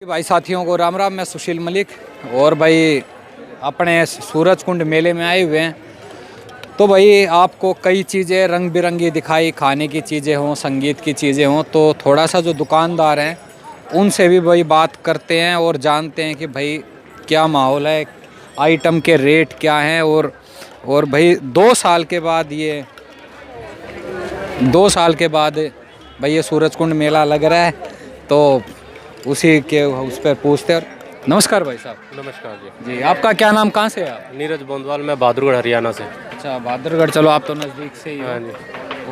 भाई साथियों को राम राम। मैं सुशील मलिक और भाई अपने सूरज कुंड मेले में आए हुए हैं। तो भाई आपको कई चीज़ें रंग बिरंगी दिखाई, खाने की चीज़ें हों, संगीत की चीज़ें हों, तो थोड़ा सा जो दुकानदार हैं उनसे भी भाई बात करते हैं और जानते हैं कि भाई क्या माहौल है, आइटम के रेट क्या हैं। और भाई 2 साल के बाद भाई ये सूरज कुंड मेला लग रहा है, तो उसी के उस पर पूछते हैं। नमस्कार भाई साहब। नमस्कार जी। जी, आपका क्या नाम, कहाँ से है आप? नीरज बोंदवाल, मैं बहादुरगढ़ हरियाणा से। अच्छा, बहादुरगढ़। चलो आप तो नज़दीक से ही हो। हाँ जी।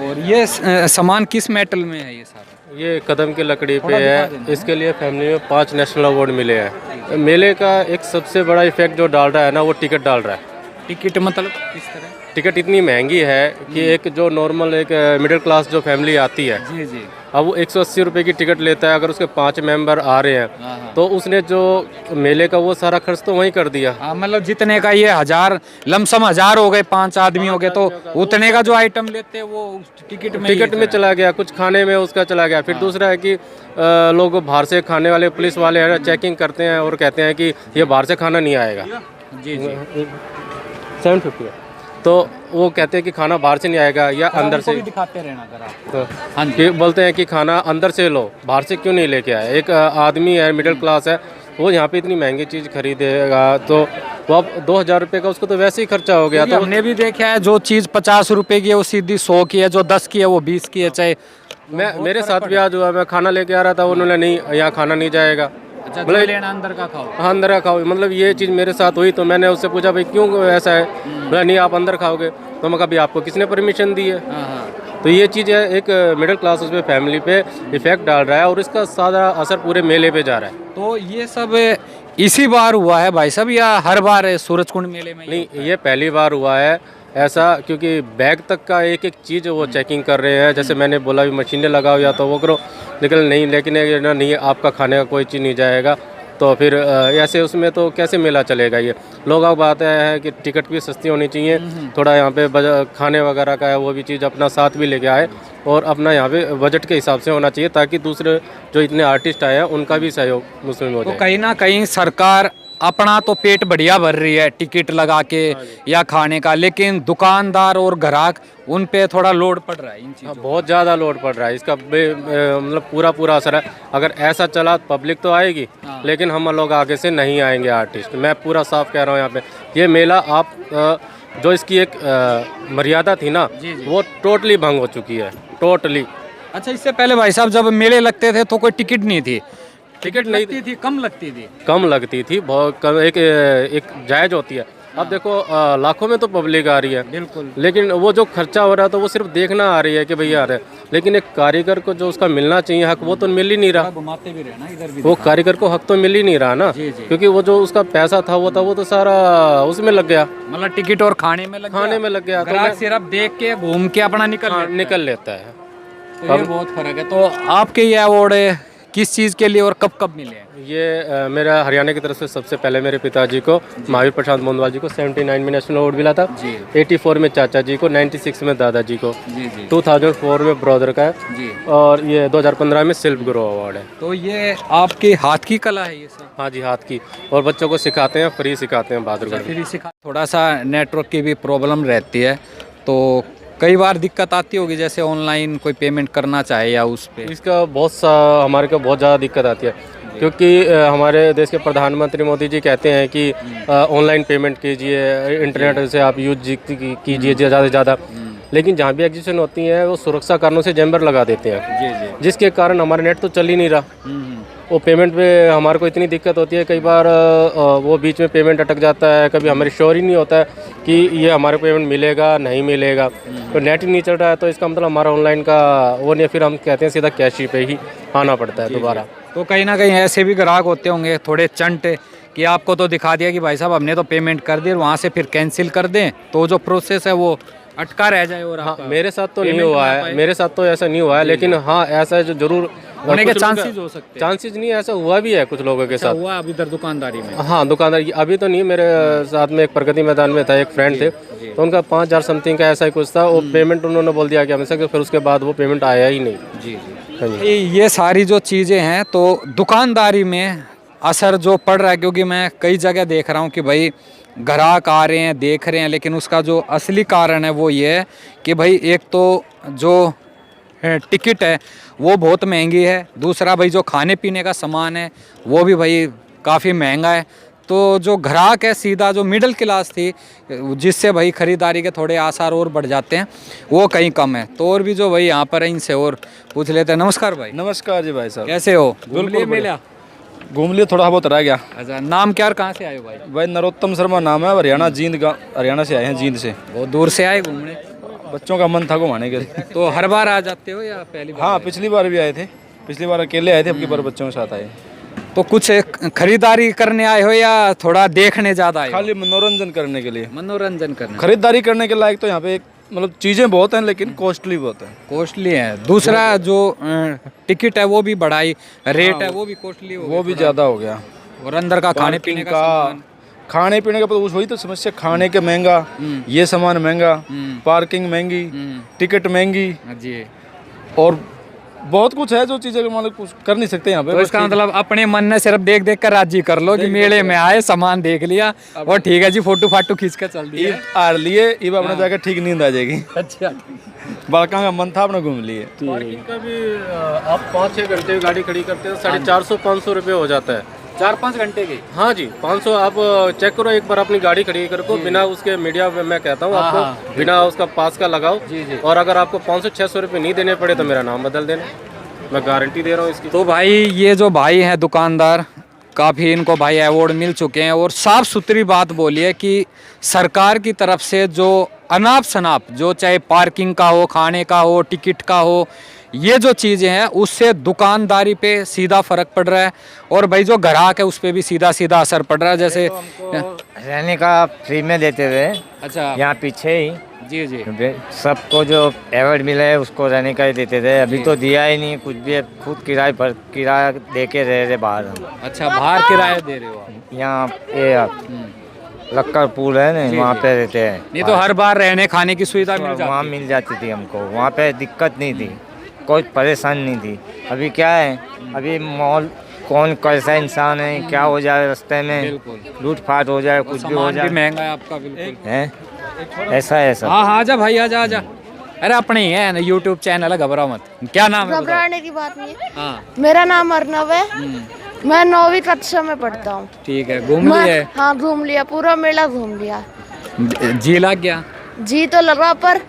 और ये सामान किस मेटल में है ये सारा? ये कदम की लकड़ी थोड़ा पे दिखा है। देना। इसके लिए फैमिली में 5 नेशनल अवार्ड मिले हैं। मेले का एक सबसे बड़ा इफेक्ट जो डाल रहा है ना, वो टिकट डाल रहा है। टिकट मतलब किस तरह? टिकट इतनी महंगी है कि एक जो नॉर्मल एक मिडिल क्लास जो फैमिली आती है, जी जी। अब वो 180 रुपये की टिकट लेता है। अगर उसके 5 मेंबर आ रहे हैं हाँ। तो उसने जो मेले का वो सारा खर्च तो वहीं कर दिया। हाँ, मतलब जितने का ये 1000 हो गए, 5 आदमी हो गए, तो उतने का जो आइटम लेते हैं वो टिकट में चला गया, कुछ खाने में उसका चला गया। फिर दूसरा है कि लोग बाहर से खाने वाले पुलिस वाले हैं, चेकिंग करते हैं और कहते हैं कि ये बाहर से खाना नहीं आएगा। जी जी। 750 है, तो वो कहते हैं कि खाना बाहर से नहीं आएगा या अंदर से। भी दिखाते रहना जरा। तो हाँ जी। फिर बोलते हैं कि खाना अंदर से लो, बाहर से क्यों नहीं लेके आए। एक आदमी है, मिडिल क्लास है, वो यहाँ पे इतनी महंगी चीज़ खरीदेगा तो वो अब 2000 रुपये का उसको तो वैसे ही खर्चा हो गया। तो हमने भी देखा है, जो चीज़ 50 रुपए की है वो सीधी 100 की है, जो 10 की है वो 20 की है। चाहे मेरे साथ भी आज हुआ, मैं खाना लेके आ रहा था, उन्होंने नहीं, यहाँ खाना नहीं जाएगा। अच्छा, जो लेना अंदर का खाओ। हाँ, अंदर का खाओ। मतलब ये चीज़ मेरे साथ हुई, तो मैंने उससे पूछा भाई क्यों ऐसा है। बोला नहीं, आप अंदर खाओगे। तो मैं कहा भाई आपको किसने परमिशन दी है। हाँ। तो ये चीज़ है, एक मिडिल क्लास उसमें फैमिली पे इफेक्ट डाल रहा है और इसका सारा असर पूरे मेले पे जा रहा है। तो ये सब इसी बार हुआ है भाई साहब, या हर बार है सूरज कुंड मेले में? नहीं, ये पहली बार हुआ है ऐसा, क्योंकि बैग तक का एक एक चीज़ वो चेकिंग कर रहे हैं। जैसे मैंने बोला भी मशीनें लगाओ या तो वो करो, लेकिन ये ना, नहीं आपका खाने का कोई चीज़ नहीं जाएगा। तो फिर ऐसे उसमें तो कैसे मेला चलेगा। ये लोग अब आते हैं कि टिकट भी सस्ती होनी चाहिए, थोड़ा यहाँ पे खाने वगैरह का है वो भी चीज़ अपना साथ भी लेके आए और अपना यहाँ पे बजट के हिसाब से होना चाहिए, ताकि दूसरे जो इतने आर्टिस्ट आए हैं उनका भी सहयोग उसमें हो जाए। तो कहीं ना कहीं सरकार अपना तो पेट बढ़िया भर रही है टिकट लगा के या खाने का, लेकिन दुकानदार और ग्राहक उन पे थोड़ा लोड पड़ रहा है इन चीज़ों। बहुत ज़्यादा लोड पड़ रहा है इसका। मतलब पूरा असर है। अगर ऐसा चला पब्लिक तो आएगी, लेकिन हम लोग आगे से नहीं आएंगे आर्टिस्ट। मैं पूरा साफ कह रहा हूँ। यहाँ पे ये मेला आप जो इसकी एक मर्यादा थी ना, वो टोटली भंग हो चुकी है, टोटली। अच्छा, इससे पहले भाई साहब जब मेले लगते थे तो कोई टिकट नहीं थी? टिकट नहीं थी, कम लगती थी। कम लगती थी, बहुत कम, एक जायज़ होती है। अब देखो लाखों में तो पब्लिक आ रही है, बिल्कुल, लेकिन वो जो खर्चा हो रहा है तो वो सिर्फ देखना आ रही है कि भैया आ रहे हैं, लेकिन एक कारीगर को जो उसका मिलना चाहिए हक, वो तो मिल ही नहीं रहा। घुमाते भी रहना इधर भी, वो कारीगर को हक तो मिल ही नहीं रहा ना। क्योंकि वो जो उसका पैसा था वो तो सारा उसमें लग गया, मतलब टिकट और खाने में लग गया। तो सिर्फ देख के घूम के अपना निकल लेता है। तो ये बहुत फर्क है। तो आपके ये अवार्ड किस चीज़ के लिए और कब कब मिले हैं? ये मेरा हरियाणा की तरफ से सबसे पहले मेरे पिताजी को, महावीर प्रसाद बोंदवाल जी को 79 में नेशनल अवार्ड मिला था। 84 में चाचा जी को, 96 में दादाजी को, 2004 में ब्रदर का है, और ये 2015 में शिल्प गुरु अवार्ड है। तो ये आपके हाथ की कला है ये सब? हाँ जी, हाथ की। और बच्चों को सिखाते हैं, फ्री सिखाते हैं बहादुरगढ़ में। थोड़ा सा नेटवर्क की भी प्रॉब्लम रहती है, तो कई बार दिक्कत आती होगी, जैसे ऑनलाइन कोई पेमेंट करना चाहे या उस पे। इसका हमारे को बहुत ज़्यादा दिक्कत आती है, क्योंकि हमारे देश के प्रधानमंत्री मोदी जी कहते हैं कि ऑनलाइन पेमेंट कीजिए, इंटरनेट से आप यूज कीजिए ज़्यादा से ज़्यादा। लेकिन जहाँ भी एग्जीबिशन होती है वो सुरक्षा कारणों से जैम्बर लगा देते हैं, जिसके कारण हमारा नेट तो चल ही नहीं रहा। वो पेमेंट पे हमारे को इतनी दिक्कत होती है, कई बार वो बीच में पेमेंट अटक जाता है, कभी हमारी श्योर ही नहीं होता है कि ये हमारे पेमेंट मिलेगा नहीं मिलेगा। तो नेट ही नहीं चल रहा है, तो इसका मतलब हमारा ऑनलाइन का वो नहीं, फिर हम कहते हैं सीधा कैश ही पे ही आना पड़ता है दोबारा। तो कहीं ना कहीं ऐसे भी ग्राहक होते होंगे थोड़े चंट कि आपको तो दिखा दिया कि भाई साहब हमने तो पेमेंट कर दी, वहाँ से फिर कैंसिल कर दें, तो जो प्रोसेस है वो अटका रह जाए। और हाँ, मेरे साथ तो नहीं हुआ है, मेरे साथ तो ऐसा नहीं हुआ है, लेकिन हाँ ऐसा जो जरूर होने के चांसेस हो सकते हैं। चांसेस नहीं, ऐसा हुआ भी है कुछ लोगों के साथ। हुआ अभी इधर दुकानदारी में? हाँ, दुकानदारी अभी तो नहीं। मेरे साथ में एक प्रगति मैदान में था, एक फ्रेंड थे, तो उनका 5000 समथिंग का ऐसा ही कुछ था। वो पेमेंट उन्होंने बोल दिया कि हमें से, फिर उसके बाद वो पेमेंट आया ही नहीं। जी। ये सारी जो चीज़ें हैं, तो दुकानदारी में असर जो पड़ रहा है, क्योंकि मैं कई जगह देख रहा हूँ कि भाई ग्राहक आ रहे हैं, देख रहे हैं, लेकिन उसका जो असली कारण है वो ये है कि भाई एक तो जो टिकट है वो बहुत महंगी है, दूसरा भाई जो खाने पीने का सामान है वो भी भाई काफ़ी महंगा है। तो जो ग्राहक है सीधा जो मिडिल क्लास थी, जिससे भाई ख़रीदारी के थोड़े आसार और बढ़ जाते हैं, वो कहीं कम है। तो और भी जो भाई यहाँ पर है इनसे और पूछ लेते हैं। नमस्कार भाई। नमस्कार जी भाई साहब, कैसे हो? घूम लिए बढ़िया। मेला? घूम लिए, थोड़ा बहुत रह गया। अच्छा, नाम क्या और कहाँ से आए हो भाई? भाई नरोत्तम शर्मा नाम है, हरियाणा जींद का, हरियाणा से आए हैं, जींद से। बहुत दूर से आए घूमने? बच्चों का मन था घुमाने के लिए। तो हर बार आ जाते हो या पहली बार? हाँ, पिछली बार भी आए थे, पिछली बार अकेले आए थे, अब की बार बच्चों के साथ आए। तो कुछ खरीदारी करने आए हो या थोड़ा देखने ज़्यादा आए हो? खाली मनोरंजन करने के लिए। मनोरंजन करने। खरीदारी करने के लायक तो यहाँ पे मतलब चीज़ें बहुत हैं, लेकिन कॉस्टली बहुत है। कॉस्टली है। दूसरा जो टिकट है वो भी बढ़ाई, रेट है वो भी कॉस्टली हो वो भी ज़्यादा हो गया। और अंदर का खाने पीने का सामान, खाने पीने का तो वही तो समस्या, खाने के महंगा, ये सामान महंगा, पार्किंग महंगी, टिकट महंगी, जी, और बहुत कुछ है जो चीज़ें मतलब कुछ कर नहीं सकते यहाँ पे। तो इसका मतलब अपने मन ने सिर्फ देख देख कर राजी कर लो कि मेले में आए, सामान देख लिया और ठीक है जी, फोटो फाटो खींच कर चल दिए। आर लिए अब अपने जाकर ठीक नींद आ जाएगी। अच्छा, बालका का मन था अपना घूम लिए। पार्किंग का भी आप 5-6 घंटे गाड़ी खड़ी करते हैं 450-500 रुपये हो जाता है। 4-5 घंटे की? हाँ जी, 500। आप चेक करो एक बार अपनी गाड़ी खड़ी करो, बिना उसके मीडिया में मैं कहता हूँ आपको, बिना उसका पास का लगाओ। और अगर आपको 500-600 रुपये नहीं देने पड़े तो मेरा नाम बदल देना, मैं गारंटी दे रहा हूँ इसकी। तो भाई ये जो भाई हैं दुकानदार, काफ़ी इनको भाई अवार्ड मिल चुके हैं और साफ़ सुथरी बात बोली है कि सरकार की तरफ से जो अनाप शनाप, जो चाहे पार्किंग का हो, खाने का हो, टिकट का हो, ये जो चीज़ें हैं उससे दुकानदारी पे सीधा फ़र्क पड़ रहा है और भाई जो ग्राहक है उस पर भी सीधा सीधा असर पड़ रहा है। जैसे रहने का फ्री में देते हुए, अच्छा, यहाँ पीछे ही जी जी, सबको जो अवार्ड मिला है उसको रहने का ही देते थे। अभी तो दिया ही नहीं कुछ भी, खुद किराया दे के रह रहे बाहर हम। अच्छा, बाहर किराया दे रहे हो आप? यहाँ ये लक्कर पुल है ना, वहाँ पे रहते हैं। नहीं तो हर बार रहने खाने की सुविधा मिल जाती? वहाँ मिल जाती थी हमको, वहाँ पे दिक्कत नहीं थी, कोई परेशानी नहीं थी। अभी क्या है, अभी मॉल कौन कैसा इंसान है, क्या हो जाए रास्ते में, लूट फाट हो जाए, कुछ भी हो जाए। महंगा है आपका, बिल्कुल है ऐसा है सब। हाँ हाँ, आजा भाई, आजा आजा। अरे अपने ही है ना यूट्यूब चैनल है, घबराओ मत। क्या नाम है? घबराने की बात नहीं है। हाँ, मेरा नाम अर्नव है, मैं 9वीं कक्षा में पढ़ता हूँ। ठीक है, घूम लिए? हाँ, घूम लिया, पूरा मेला घूम लिया। जी लग गया? जी तो लगा, पर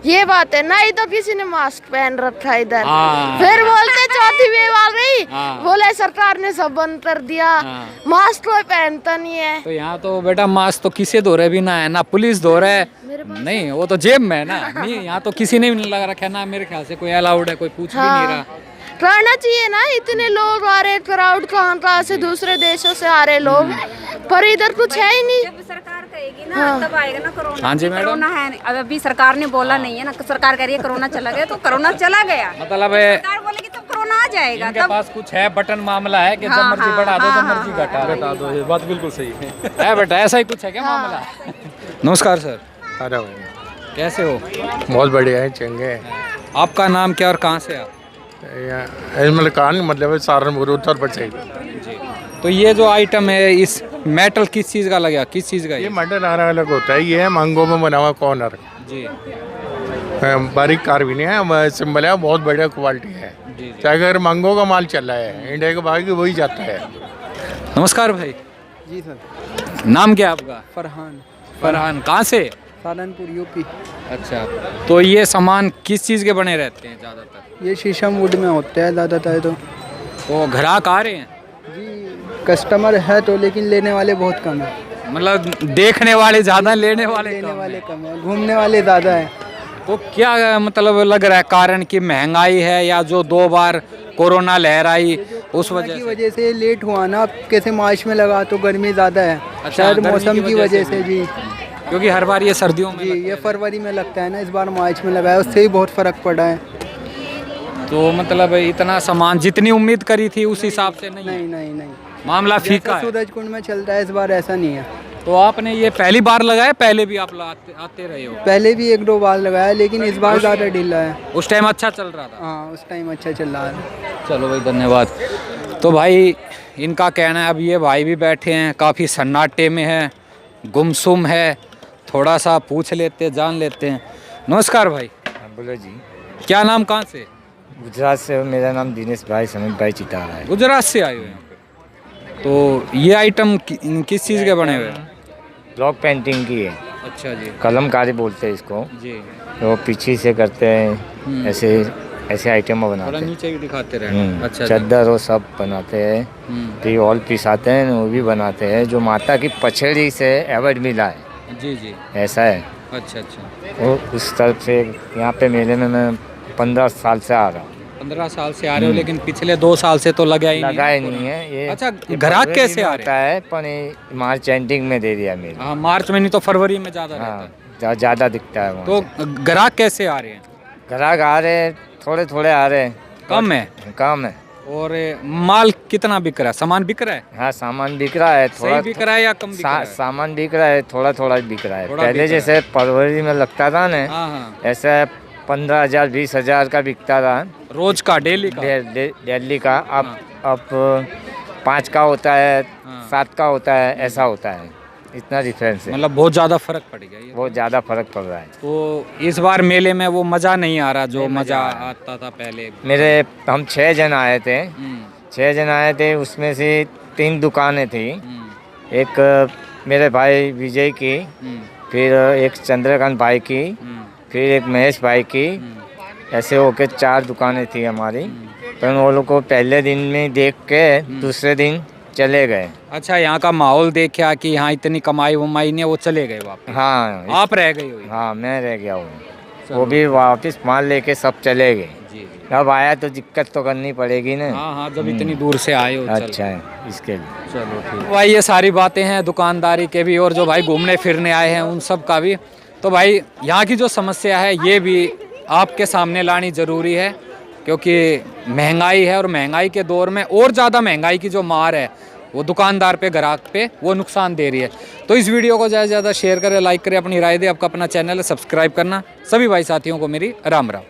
ये बात है ना, ही तो किसी ने मास्क पहन रखा है इधर। हाँ। फिर बोलते चौथी वेव आ गई, हाँ। बोले सरकार ने सब बंद कर दिया, हाँ। मास्क कोई पहनता नहीं है। तो यहाँ तो बेटा मास्क तो किसी धो रहे भी ना है, ना पुलिस धो रहा है, नहीं वो तो जेब में है ना। नहीं, यहाँ तो किसी ने भी नहीं लगा रखा है ना, मेरे ख्याल से कोई अलाउड है, कोई पूछ भी नहीं रहा। रहना चाहिए ना, इतने लोग आ रहे, क्राउड कहाँ कहाँ से दूसरे देशों से आ रहे लोग, पर इधर कुछ है ही नहीं। जब सरकार कहेगी ना तब आएगा ना कोरोना। हाँ जी मैडम। कोरोना है अब अभी सरकार ने बोला नहीं है ना, सरकार कह रही है कोरोना चला गया, तो कोरोना चला गया, मतलब सरकार बोलेगी तब कोरोना आ जाएगा। इनके पास कुछ है बटन मामला है कि जब मर्जी बढ़ा दो, जब मर्जी घटा दो। ये बात बिल्कुल सही है बेटा, ऐसा ही कुछ है क्या मामला? नमस्कार सर, अरे भाई कैसे हो? बहुत बढ़िया है, चंगे। आपका नाम क्या और कहाँ से आप? मतलब कहाँ नहीं, मतलब सहारनपुर, उत्तर प्रदेश। जी, तो ये जो आइटम है इस मेटल किस चीज़ का लगा, किस चीज़ का? ये मटन अलग अलग होता है, ये है मंगो में बना हुआ कॉर्नर, जी बारीक कारबीन है, सिंबल है, बहुत बढ़िया क्वालिटी है। चाहे अगर मंगो का माल चल रहा है, इंडिया के बाहर की वही जाता है। नमस्कार भाई। जी सर। नाम क्या आपका? फरहान। फरहान, कहाँ से? सहारनपुर, यूपी। अच्छा, तो ये सामान किस चीज़ के बने रहते हैं ज़्यादातर? ये शीशम वुड में होते हैं ज़्यादातर। तो ग्राहक आ रहे हैं? जी, कस्टमर है तो, लेकिन लेने वाले बहुत कम है। मतलब देखने वाले ज़्यादा, लेने वाले कम है, घूमने वाले ज़्यादा है। तो क्या मतलब लग रहा है कारण कि महंगाई है या जो 2 बार कोरोना लहर आई उस वजह से लेट हुआ ना, कैसे मार्च में लगा तो गर्मी ज़्यादा है। अच्छा, शायद गर्मी मौसम की वजह से जी, क्योंकि हर बार ये सर्दियों में जी ये फरवरी में लगता है ना, इस बार मार्च में लगा है, उससे ही बहुत फ़र्क पड़ा है। तो मतलब इतना सामान जितनी उम्मीद करी थी उस हिसाब से नहीं? नहीं, मामला फीका है। सूरजकुंड में चलता है, इस बार ऐसा नहीं है। तो आपने ये पहली बार लगाया, पहले भी आप आते रहे हो? पहले भी 1-2 बार लगाया, लेकिन इस बार ज़्यादा ढीला है। उस टाइम अच्छा चल रहा था? हाँ, उस टाइम अच्छा चल रहा है। चलो भाई, धन्यवाद। तो भाई इनका कहना है। अब ये भाई भी बैठे हैं, काफ़ी सन्नाटे में है, गुमसुम है, थोड़ा सा पूछ लेते जान लेते हैं। नमस्कार भाई, बोलो जी। क्या नाम, कहाँ से? गुजरात से, मेरा नाम दिनेश भाई समित भाई चितारा है। गुजरात से आए हुए हैं यहाँ पे। तो ये आइटम किस चीज़ के बने हुए हैं? ब्लॉक पेंटिंग की है, अच्छा जी कलमकारी बोलते हैं इसको। जी, तो पीछे से करते हैं, ऐसे ऐसे आइटम बनाते थोड़ा हैं। नीचे भी दिखाते रहे। अच्छा जी। चादर वो सब बनाते हैं, फिर ऑल पीस आते हैं वो भी बनाते हैं, जो माता की पछड़ी से अवार्ड मिला है। जी जी, ऐसा है। अच्छा अच्छा। वो उस तरफ से यहाँ पे मेले में मैं 15 साल से आ रहा हूँ। 15 साल से आ रहे हो, लेकिन पिछले 2 साल से तो लगा ही लगाए नहीं है ये। अच्छा, ये ग्राहक फरवरी कैसे में आ रहे होता है, पर ये मार्च एंडिंग में दे दिया मेरे। हाँ, मार्च में नहीं तो फरवरी में ज़्यादा रहता है। हाँ, ज़्यादा दिखता है वहाँ। तो ग्राहक कैसे आ रहे हैं? ग्राहक आ रहे हैं, थोड़े थोड़े आ रहे हैं, कम है? कम है। और माल कितना बिक रहा है? सामान बिक रहा है? हाँ, सामान बिक रहा है, सही बिक रहा है या कम बिक रहा है? सामान बिक रहा है, थोड़ा थोड़ा बिक रहा है। थोड़ा पहले बिक रहा जैसे फरवरी में लगता था ना, हाँ हाँ, ऐसा 15,000 20,000 का बिकता था रोज का, डेली का। दिल्ली का। अब 5 का होता है, हाँ। 7 का होता है, ऐसा होता है। इतना डिफरेंस है, मतलब बहुत ज़्यादा फर्क पड़ गया ये। बहुत ज़्यादा फर्क पड़ रहा है। तो इस बार मेले में वो मज़ा नहीं आ रहा जो मज़ा आता था पहले। हम 6 जन आए थे, 6 जन आए थे, उसमें से 3 दुकानें थी। एक मेरे भाई विजय की, फिर एक चंद्रकांत भाई की, फिर एक महेश भाई की, ऐसे होके 4 दुकानें थी हमारी। तो वो लोग को पहले दिन में देख के दूसरे दिन चले गए। अच्छा, यहाँ का माहौल देखा कि यहाँ इतनी कमाई वमाई नहीं है, वो चले गए वापस। हाँ, आप रह गए हुई? हाँ, मैं रह गया हूँ। वो भी वापस माल लेके सब चले गए। जी, अब आया तो दिक्कत तो करनी पड़ेगी ना। हाँ हाँ, जब इतनी दूर से आए हो। अच्छा है, इसके लिए। चलो ठीक भाई, ये सारी बातें हैं दुकानदारी के भी, और जो भाई घूमने फिरने आए हैं उन सब का भी। तो भाई यहाँ की जो समस्या है ये भी आपके सामने लानी ज़रूरी है, क्योंकि महंगाई है, और महंगाई के दौर में और ज़्यादा महंगाई की जो मार है वो दुकानदार पे, ग्राहक पे, वो नुकसान दे रही है। तो इस वीडियो को ज़्यादा से ज़्यादा शेयर करें, लाइक करें, अपनी राय दें। आपका अपना चैनल है, सब्सक्राइब करना। सभी भाई साथियों को मेरी राम राम।